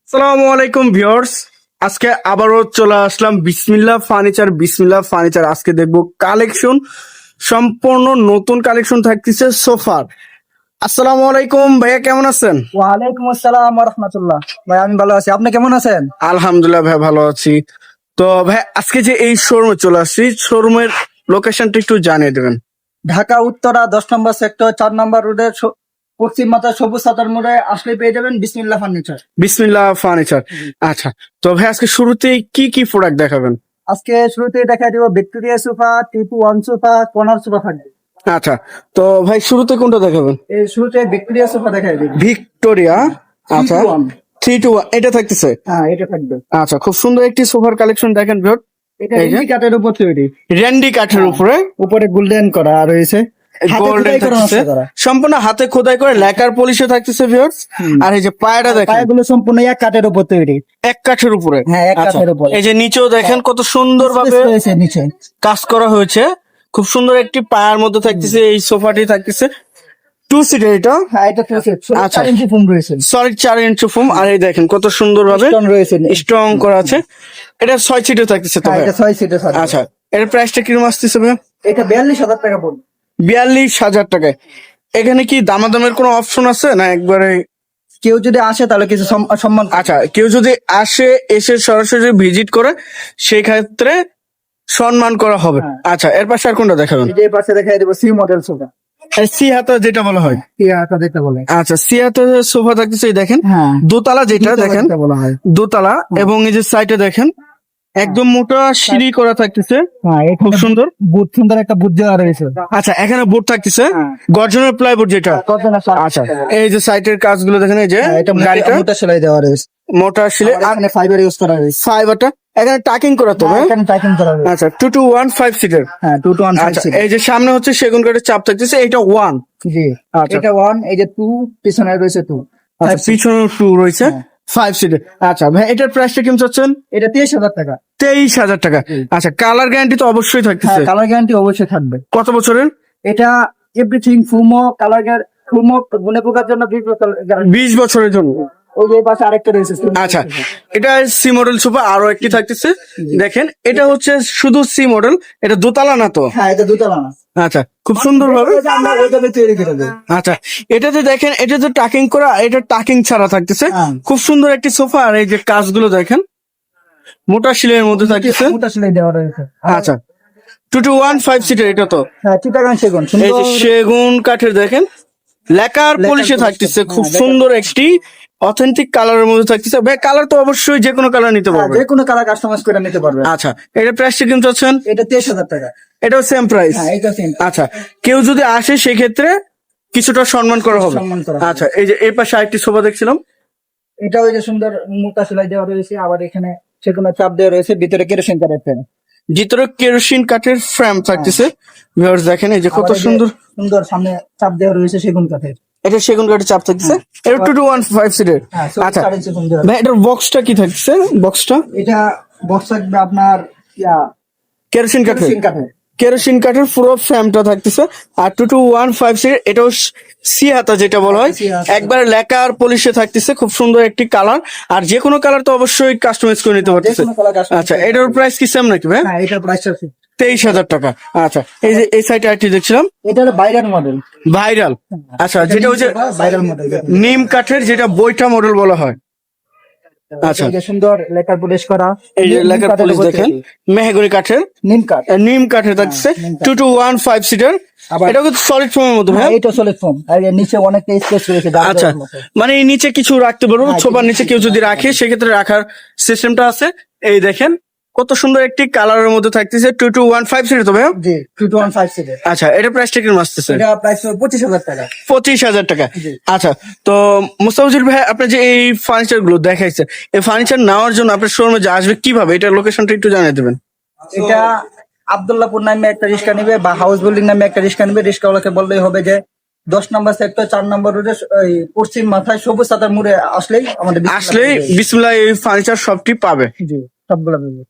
আসসালামু আলাইকুম ভিউয়ার্স। আজকে আবারও চলে আসলাম বিসমিল্লাহ ফার্নিচার। আজকে দেখবো কালেকশন, সম্পূর্ণ নতুন কালেকশন থাকতেছে সোফার। আসসালামু আলাইকুম ভাইয়া, কেমন আছেন? ওয়ালাইকুম আসসালাম রহমতুল্লাহ। ভাই আমি ভালো আছি, আপনি কেমন আছেন? আলহামদুলিল্লাহ ভাই, ভালো আছি। তো ভাই আজকে যে এই শোরুমে চলে আসছি, শোরুমের লোকেশনটা একটু জানিয়ে দেবেন। ঢাকা উত্তরা 10 নম্বর সেক্টর 4 নম্বর রোডের পশ্চিম মাথা সবুজ সাতার মোড়ে আসলে পেয়ে যাবেন বিসমিল্লাহ ফার্নিচার। বিসমিল্লাহ ফার্নিচার। আচ্ছা, তো ভাই আজকে শুরুতেই কি কি প্রোডাক্ট দেখাবেন? আজকে শুরুতে দেখা দিব Victoria sofa, Tipu one sofa, corner sofa থাকবে। আচ্ছা, তো ভাই শুরুতে কোনটা দেখাবেন? এই শুরুতে ভিক্টোরিয়া সোফা দেখাই দিব। ভিক্টোরিয়া। আচ্ছা, 3-2-1 এটা থাকতেছে। হ্যাঁ, এটা থাকবে। আচ্ছা, খুব সুন্দর একটি সোফার কালেকশন দেখেন ভিউয়ার। এটা এই যে রেন্ডি কাঠের উপর তৈরি, র্যান্ডি কাঠের উপরে উপরে গোল্ডেন করা রয়েছে, হাতে গোল্ডেন খোদাই করা থাকতেছে, নকশা করা। সম্পূর্ণ হাতে খোদাই করে লেকার পলিশে থাকতেছে ভিউয়ার্স। আর এই যে পায়রা দেখেন, পায়াগুলো সম্পূর্ণ এক কাঠের উপর তৈরি। এক কাঠের উপরে। হ্যাঁ, এক আচ্ছা, কাঠের উপর। এই যে নিচেও দেখেন কত সুন্দর ভাবে Space রয়েছে নিচে। কাজ করা হয়েছে। খুব সুন্দর একটি পায়ার মধ্যে থাকতেছে এই সোফাটি থাকতেছে। 2 সিটার এটা। হ্যাঁ, এটা তো আচ্ছা। 4 ইঞ্চি ফোম রয়েছে, সলিড 4 ইঞ্চি ফোম। আর এই দেখেন কত সুন্দর ভাবে স্টোন রয়েছে। স্ট্রং করা আছে। এটা 6 সিটার থাকতেছে তো হ্যাঁ, ভাই? এটা 6 সিটের থাকবে। আচ্ছা, এর প্রাইসটা কিরকম আসতেছে ভাই? এটা 42,000 টাকা পড়বে। 42,000 টাকায়। এখানে কি দামাদামের কোনো অপশন আছে না একবারে? কেউ যদি আসে তাহলে কিছু সম্মান। আচ্ছা, কেউ যদি আসে, এসে সরাসরি ভিজিট করে, সেই ক্ষেত্রে সম্মান করা হবে। হ্যাঁ। আচ্ছা, এর পাশে আর কোনটা দেখাবেন? এই যে পাশে দেখাই দেবো সি মডেল সোফা। সি হাতা যেটা বলা হয়। কি এটা দেখতে বলে? আচ্ছা, সি হাতা সোফা থাকতেছে, এই দেখেন হ্যাঁ, দোতলা যেটা দেখেন, দেখতে বলা হয়। দোতলা। এবং এই যে সাইডে দেখেন একদম মোটা সিঁড়ি করা থাকতেছে, হ্যাঁ, খুব সুন্দর। বুট সুন্দর একটা বুট দেওয়া রয়েছে। আচ্ছা, এখানে বোর্ড থাকতেছে, হ্যাঁ। গর্জনের প্লাইবোর্ড যেটা। আচ্ছা, এই যে সাইডের কাজগুলো দেখেন, এই যে হ্যাঁ, এটা গাড়িটা মোটা সেলাই দেওয়া রয়েছে। মোটা শিলে আর এখানে ফাইবার ইউজ করা রয়েছে। ফাইবারটা এখানে টাকিং করা তো হ্যাঁ, ভাই? এখানে টাইপিং করা রয়েছে। আচ্ছা, 2-2-1 5 সিটার। হ্যাঁ, 2 to 1 আচ্ছা, সিট। এই যে সামনে হচ্ছে সেগুন কাঠের চাপ থাকতেছে, এটা 1। জি, আচ্ছা। এটা 1, এই যে 2 পিছনে রয়েছে 2। আচ্ছা, পিছনে 2 রয়েছে, হ্যাঁ। 5 সিটার। আচ্ছা ভাই, এটার প্রাইসটা কেমন চাচ্ছেন? এটা 23,000 টাকা। 23,000 টাকা। আচ্ছা, কালার গ্যারান্টি তো অবশ্যই হ্যাঁ, থাকতেছে। কালার গ্যারান্টি অবশ্যই থাকবে। কত বছরের? এটা এভরিথিং ফুমো কালার ফুমো গুনে পোকার জন্য 20 বছর guarantee। 20 বছরের জন্য। ওই যে পাশে আরেকটা রয়েছে। আচ্ছা, এটা সি মডেল সোফা, আরো একটি থাকতেছে দেখেন। এটা হচ্ছে শুধু সি মডেল, এটা দোতলা না তো? হ্যাঁ, এটা দুতলা না। আচ্ছা, খুব সুন্দর ভাবে। আমরা ওইভাবে তৈরি করে দেব। আচ্ছা, এটাতে দেখেন, এটাতে টাকিং করা, এটা টাকিং ছাড়া থাকতেছে। হ্যাঁ। খুব সুন্দর একটি সোফা। আর এই যে কাজগুলো দেখেন মোটা শিলের মধ্যে থাকতেছে। মোটা সেলাই দেওয়া রয়েছে। আচ্ছা, 2-2-1 5 সিটার এটা তো? হ্যাঁ, চিটাগাং সেগুন এই যে সুন্দর। সেগুন কাঠের দেখেন লেকার পলিশে polish থাকতেছে, হ্যাঁ, খুব লেকার সুন্দর একটি অথেন্টিক কালারের মধ্যে থাকতেছে। ভাই কালার তো অবশ্যই যে কোনো কালার নিতে হ্যাঁ, পারবে। যে কোনো কালার কাস্টমাইজ করে নিতে পারবে। আচ্ছা, এটা প্রাইসটা কিন্তু আছেন? এটা 23,000 টাকা। এটাও সেম প্রাইস? হ্যাঁ, এটা সেম। আচ্ছা, কেউ যদি আসে সেক্ষেত্রে কিছুটা সম্মান করা হবে। সম্মান করা হবে। আচ্ছা, এই যে এই পাশে আরেকটি সোফা দেখছিলাম। এটা ওই যে সুন্দর মোটা সেলাই দেওয়া রয়েছে, আবার এখানে সেগুলো চাপ দেওয়া রয়েছে, ভিতরে কেরোসিন কাঠের ফ্রেম। ভিতরে কেরোসিন কাঠের ফ্রেম থাকতেছে। ভিউয়ার্স দেখেন, এই যে কত সুন্দর। সুন্দর সামনে চাপ দেওয়া রয়েছে সেগুন কাঠের। এটা সেগুন কাঠের চাপ থাকতেছে। এটা 2-2-1 5 সিটার। হ্যাঁ, আচ্ছা 4 ইঞ্চি ফোম দেওয়া। ভাই, এটার বক্সটা কি থাকছে? বক্সটা এটা বক্স থাকবে আপনার কেরোসিন কাঠের। কেরোসিন কাঠের। কেরোসিন কাঠের পুরো ফ্রেমটা থাকতেছে। আর 2-2-1 5 সিটার, এটাও সি হাতা যেটা বলা হয়, সি হাতা। একবার লেকার পলিশে থাকতেছে, খুব সুন্দর একটি কালার। আর যে কোনো কালার তো অবশ্যই কাস্টমাইজ করে নিতে পারতেছে। যে কোনো কালার কাস্টমাইজ আচ্ছা, করে এটার প্রাইস কি সেম নাকি ভাই? হ্যাঁ, এটার প্রাইস আছে 23,000 টাকা। আচ্ছা, এই যে এই সাইডে আরেকটি দেখছিলাম এটা হলো ভাইরাল মডেল। ভাইরাল। আচ্ছা, যেটা হচ্ছে ভাইরাল মডেল। নিম কাঠের, যেটা বইটা মডেল বলা হয়। আচ্ছা, এই যে সুন্দর লেকার পলিশ করা। এই যে নিম লেকার কাঠের পলিশ উপর দেখেন, তৈরি। মেহগনি কাঠের, নিম কাঠ। নিম কাঠের থাকছে। নিম কাঠ। 2-2-1 5 সিটার। আবার- এটা কিন্তু সলিড ফোমের মধ্যে ভাই? হ্যাঁ, এটা সলিড ফোম। আর এর নিচে অনেকটা স্পেস রয়েছে জায়গা আচ্ছা, দেওয়ার মতো। মানে এই নিচে কিছু রাখতে পারবো, হ্যাঁ, সোফার নিচে কেউ যদি রাখে সেক্ষেত্রে রাখার সিস্টেমটা আছে। এই দেখেন কত সুন্দর একটি কালারের মধ্যে থাকতেছে। 2-2-1 5 সিটার তো ভাই? জি, 2 to 1 5 সিটের। আচ্ছা, এটা প্রাইসটা কিরকম আসতেছে? এটা প্রাইস 25,000 টাকা। 25,000 টাকা। জি। আচ্ছা, তো মুস্তাফিজুর ভাই, আপনি যে এই ফার্নিচার গুলো দেখাইছে, এই ফার্নিচার নেওয়ার জন্য আপনার শোরুমে যে আসবে কিভাবে, এটা লোকেশনটা একটু জানিয়ে দেবেন। এটা আব্দুল্লাহপুর নামে একটা রিক্সা নিবে বা হাউস বিল্ডিং নামে একটা রিক্সা নিবে। রিক্সাওয়ালাকে বললেই হবে যে 10 নম্বর সেক্টর 4 নম্বর রোডে পশ্চিম মাথায় সবুজ সাতার মোড়ে আসলেই আমাদের আসলে বিসমিল্লাহ এই ফার্নিচার শপটি পাবে। জি, সবগুলো পাবে।